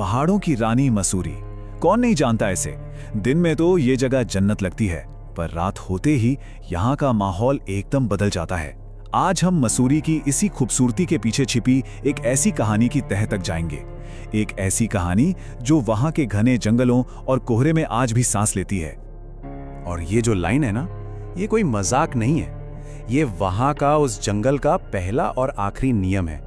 पहाड़ों की रानी मसूरी, कौन नहीं जानता इसे। दिन में तो ये जगह जन्नत लगती है, पर रात होते ही यहाँ का माहौल एकदम बदल जाता है। आज हम मसूरी की इसी खूबसूरती के पीछे छिपी एक ऐसी कहानी की तह तक जाएंगे। एक ऐसी कहानी जो वहाँ के घने जंगलों और कोहरे में आज भी सांस लेती है। और ये जो लाइन है ना, ये कोई मजाक नहीं है। ये वहाँ का उस जंगल का पहला और आखिरी नियम है।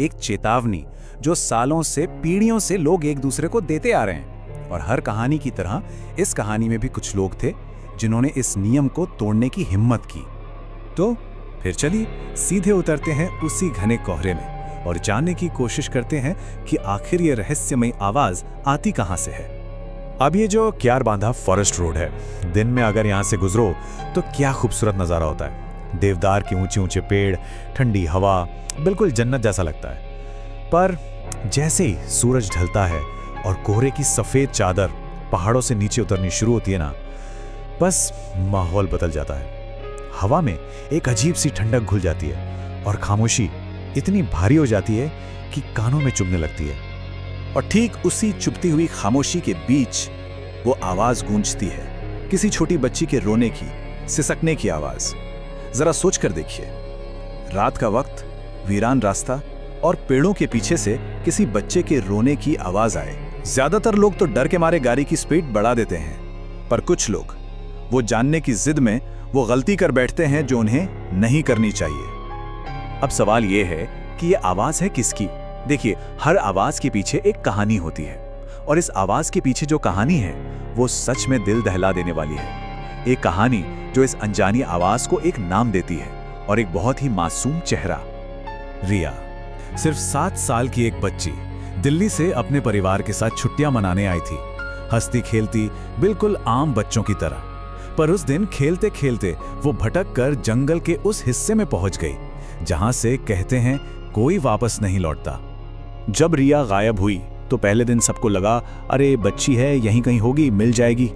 एक चेतावनी जो सालों से, पीढ़ियों से लोग एक दूसरे को देते आ रहे हैं। और हर कहानी की तरह इस कहानी में भी कुछ लोग थे जिन्होंने इस नियम को तोड़ने की हिम्मत की। तो फिर चलिए सीधे उतरते हैं उसी घने कोहरे में और जानने की कोशिश करते हैं कि आखिर ये रहस्यमयी आवाज आती कहां से है। अब ये जो क्यारबांधा फॉरेस्ट रोड है, दिन में अगर यहाँ से गुजरो तो क्या खूबसूरत नज़ारा होता है। देवदार के ऊंचे ऊंचे पेड़, ठंडी हवा, बिल्कुल जन्नत जैसा लगता है। पर जैसे ही सूरज ढलता है और कोहरे की सफ़ेद चादर पहाड़ों से नीचे उतरनी शुरू होती है ना, बस माहौल बदल जाता है। हवा में एक अजीब सी ठंडक घुल जाती है और खामोशी इतनी भारी हो जाती है कि कानों में चुभने लगती है। और ठीक उसी चुभती हुई खामोशी के बीच वो आवाज गूंजती है, किसी छोटी बच्ची के रोने की, सिसकने की आवाज। जरा सोच कर देखिए, रात का वक्त, वीरान रास्ता और पेड़ों के पीछे से किसी बच्चे के रोने की आवाज आए। ज्यादातर लोग तो डर के मारे गाड़ी की स्पीड बढ़ा देते हैं, पर कुछ लोग वो जानने की जिद में वो गलती कर बैठते हैं जो उन्हें नहीं करनी चाहिए। अब सवाल ये है कि ये आवाज है किसकी? देखिए, हर आवाज के पीछे एक कहानी होती है, और इस आवाज के पीछे जो कहानी है वो सच में दिल दहला देने वाली है। एक कहानी जो इस अनजानी आवाज को एक नाम देती है, और एक बहुत ही मासूम चेहरा। रिया, सिर्फ 7 साल की एक बच्ची, दिल्ली से अपने परिवार के साथ छुट्टियां मनाने आई थी। हंसती खेलती, बिल्कुल आम बच्चों की तरह। पर उस दिन खेलते खेलते वो भटक कर जंगल के उस हिस्से में पहुंच गई जहां से कहते हैं कोई वापस नहीं लौटता। जब रिया गायब हुई तो पहले दिन सबको लगा, अरे बच्ची है, यहीं कहीं होगी, मिल जाएगी।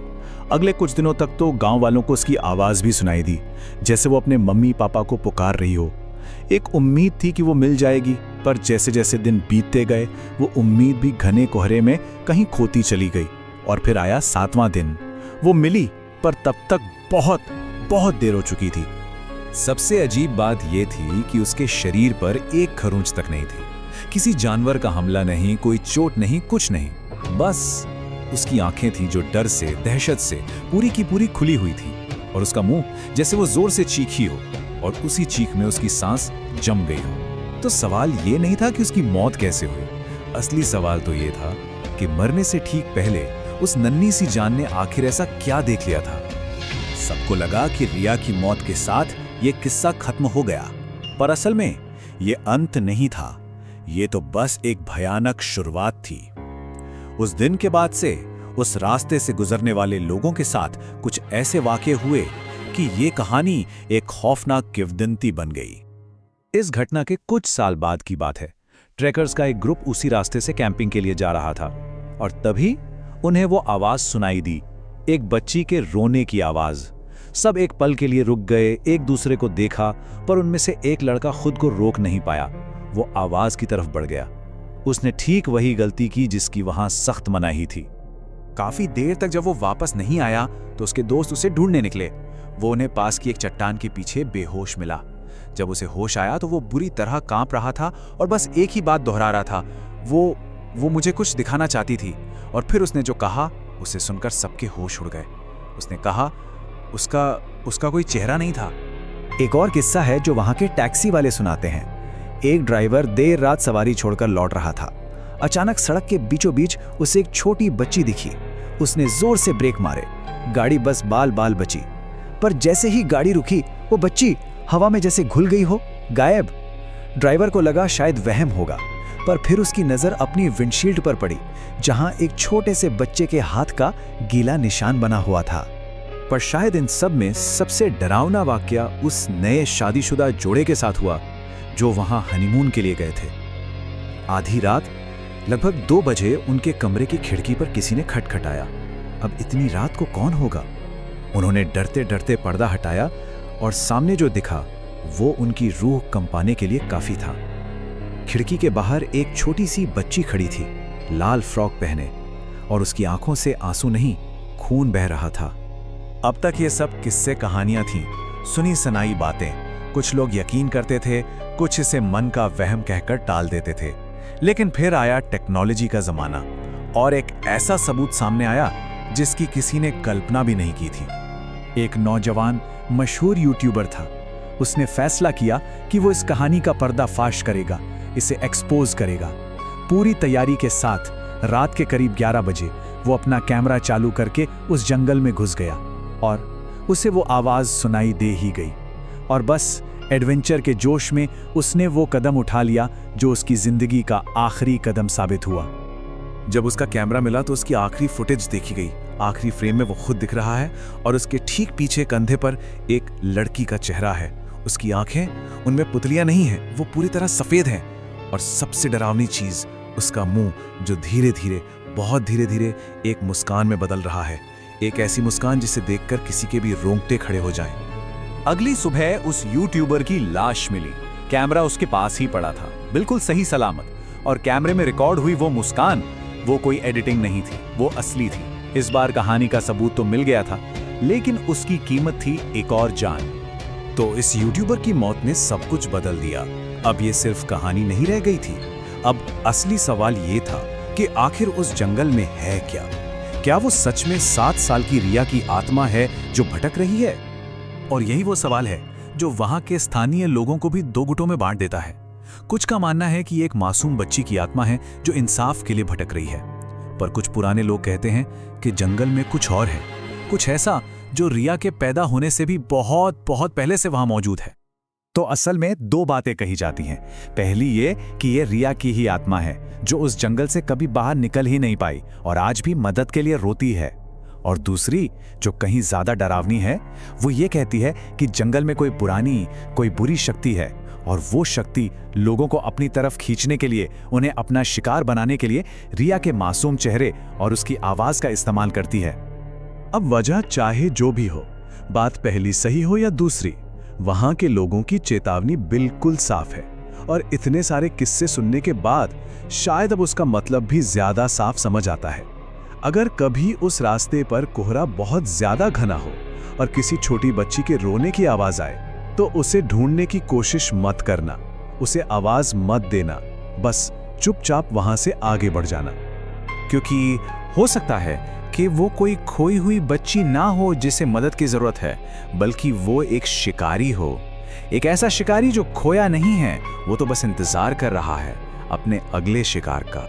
अगले कुछ दिनों तक तो गांव वालों को उसकी आवाज भी सुनाई दी, जैसे वो अपने मम्मी पापा को पुकार रही हो। एक उम्मीद थी कि वो मिल जाएगी, पर जैसे जैसे दिन बीतते गए वो उम्मीद भी घने कोहरे में कहीं खोती चली गई। और फिर आया 7वां दिन। वो मिली, पर तब तक बहुत बहुत देर हो चुकी थी। सबसे अजीब बात यह थी कि उसके शरीर पर एक खरोंच तक नहीं थी। किसी जानवर का हमला नहीं, कोई चोट नहीं, कुछ नहीं। बस उसकी आंखें थीं जो डर से, दहशत से पूरी की पूरी खुली हुई थी, और उसका मुंह जैसे वो जोर से चीखी हो, और उसी चीख में उसकी सांस जम गई हो। तो सवाल ये नहीं था कि उसकी मौत कैसे हुई। असली सवाल तो ये था कि मरने से ठीक पहले उस नन्ही सी जान ने आखिर ऐसा क्या देख लिया था। सबको लगा कि रिया की मौत के साथ ये किस्सा खत्म हो गया, पर असल में ये अंत नहीं था। ये तो बस एक भयानक शुरुआत थी। उस दिन के बाद से उस रास्ते से गुजरने वाले लोगों के साथ कुछ ऐसे वाक़े हुए कि ये कहानी एक खौफनाक किंवदंती बन गई। इस घटना के कुछ साल बाद की बात है। ट्रैकर्स का एक ग्रुप उसी रास्ते से कैंपिंग के लिए जा रहा था, और तभी उन्हें वो आवाज सुनाई दी, एक बच्ची के रोने की आवाज। सब एक पल के लिए रुक गए, एक दूसरे को देखा, पर उनमें से एक लड़का खुद को रोक नहीं पाया। वो आवाज की तरफ बढ़ गया। उसने ठीक वही गलती की जिसकी वहां सख्त मनाही थी। काफी देर तक जब वो वापस नहीं आया तो उसके दोस्त उसे ढूंढने निकले। वो उन्हें पास की एक चट्टान के पीछे बेहोश मिला। जब उसे होश आया तो वो बुरी तरह कांप रहा था और बस एक ही बात दोहरा रहा था, वो मुझे कुछ दिखाना चाहती थी। और फिर उसने जो कहा उसे सुनकर सबके होश उड़ गए। उसने कहा उसका कोई चेहरा नहीं था। एक और किस्सा है जो वहां के टैक्सी वाले सुनाते हैं। एक ड्राइवर देर रात सवारी छोड़कर लौट रहा था। अचानक सड़क के बीचों बीच उसे एक छोटी बच्ची दिखी। उसने जोर से ब्रेक मारे, गाड़ी बस बाल बाल बची। पर जैसे ही गाड़ी रुकी वो बच्ची हवा में जैसे घुल गई हो, गायब। ड्राइवर को लगा शायद वहम होगा, पर फिर उसकी नजर अपनी विंडशील्ड पर पड़ी, जहां एक छोटे से बच्चे के हाथ का गीला निशान बना हुआ था। पर शायद इन सब में सबसे डरावना वाकया उस नए शादीशुदा जोड़े के साथ हुआ जो वहां हनीमून के लिए गए थे। आधी रात लगभग 2 बजे उनके कमरे की खिड़की पर किसी ने खटखटाया। अब इतनी रात को कौन होगा? उन्होंने डरते डरते पर्दा हटाया और सामने जो दिखा वो उनकी रूह कंपाने के लिए काफी था। खिड़की के बाहर एक छोटी सी बच्ची खड़ी थी, लाल फ्रॉक पहने, और उसकी आंखों से आंसू नहीं, खून बह रहा था। अब तक ये सब किस्से कहानियां थीं, सुनी सुनाई बातें। कुछ लोग यकीन करते थे, कुछ इसे मन का वहम कहकर टाल देते थे। लेकिन फिर आया टेक्नोलॉजी का जमाना और एक ऐसा सबूत सामने आया जिसकी किसी ने कल्पना भी नहीं की थी। एक नौजवान मशहूर यूट्यूबर था। उसने फैसला किया कि वो इस कहानी का पर्दाफाश करेगा, इसे एक्सपोज करेगा। पूरी तैयारी के साथ रात के करीब 11 बजे वो अपना कैमरा चालू करके उस जंगल में घुस गया और उसे वो आवाज़ सुनाई दे ही गई। और बस एडवेंचर के जोश में उसने वो कदम उठा लिया जो उसकी जिंदगी का आखिरी कदम साबित हुआ। जब उसका कैमरा मिला तो उसकी आखिरी फुटेज देखी गई। आखिरी फ्रेम में वो खुद दिख रहा है और उसके ठीक पीछे कंधे पर एक लड़की का चेहरा है। उसकी आंखें, उनमें पुतलियां नहीं हैं, वो पूरी तरह सफेद हैं। और सबसे डरावनी चीज, उसका मुंह जो धीरे धीरे, बहुत धीरे धीरे एक मुस्कान में बदल रहा है। एक ऐसी मुस्कान जिसे देखकर किसी के भी रोंगटे खड़े हो जाएं। अगली सुबह उस यूट्यूबर की लाश मिली। कैमरा उसके पास ही पड़ा था, बिल्कुल सही सलामत। और कैमरे में रिकॉर्ड हुई वो मुस्कान, वो कोई एडिटिंग नहीं थी, वो असली थी। इस बार कहानी का सबूत तो मिल गया था, लेकिन उसकी कीमत थी एक और जान। तो इस यूट्यूबर की मौत ने सब कुछ बदल दिया। अब ये सिर्फ कहानी नहीं रह गई थी। अब असली सवाल ये था कि आखिर उस जंगल में है क्या? क्या वो सच में 7 साल की रिया की आत्मा है जो भटक रही है? और यही वो सवाल है जो वहां के स्थानीय लोगों को भी दो गुटों में बांट देता है। कुछ का मानना है कि एक मासूम बच्ची की आत्मा है जो इंसाफ के लिए भटक रही है, पर कुछ पुराने लोग कहते हैं कि जंगल में कुछ और है, कुछ ऐसा जो रिया के पैदा होने से भी बहुत बहुत पहले से वहां मौजूद है। तो असल में 2 बातें कही जाती हैं। पहली ये कि ये रिया की ही आत्मा है जो उस जंगल से कभी बाहर निकल ही नहीं पाई और आज भी मदद के लिए रोती है। और दूसरी, जो कहीं ज्यादा डरावनी है, वो ये कहती है कि जंगल में कोई पुरानी, कोई बुरी शक्ति है और वो शक्ति लोगों को अपनी तरफ खींचने के लिए, उन्हें अपना शिकार बनाने के लिए रिया के मासूम चेहरे और उसकी आवाज का इस्तेमाल करती है। अब वजह चाहे जो भी हो, बात पहली सही हो या दूसरी, वहां के लोगों की चेतावनी बिल्कुल साफ है। और इतने सारे किस्से सुनने के बाद शायद अब उसका मतलब भी ज्यादा साफ समझ आता है। अगर कभी उस रास्ते पर कोहरा बहुत ज्यादा घना हो और किसी छोटी बच्ची के रोने की आवाज आए, तो उसे ढूंढने की कोशिश मत करना, उसे आवाज मत देना, बस चुपचाप वहां से आगे बढ़ जाना। क्योंकि हो सकता है कि वो कोई खोई हुई बच्ची ना हो जिसे मदद की जरूरत है, बल्कि वो एक शिकारी हो। एक ऐसा शिकारी जो खोया नहीं है, वो तो बस इंतजार कर रहा है अपने अगले शिकार का।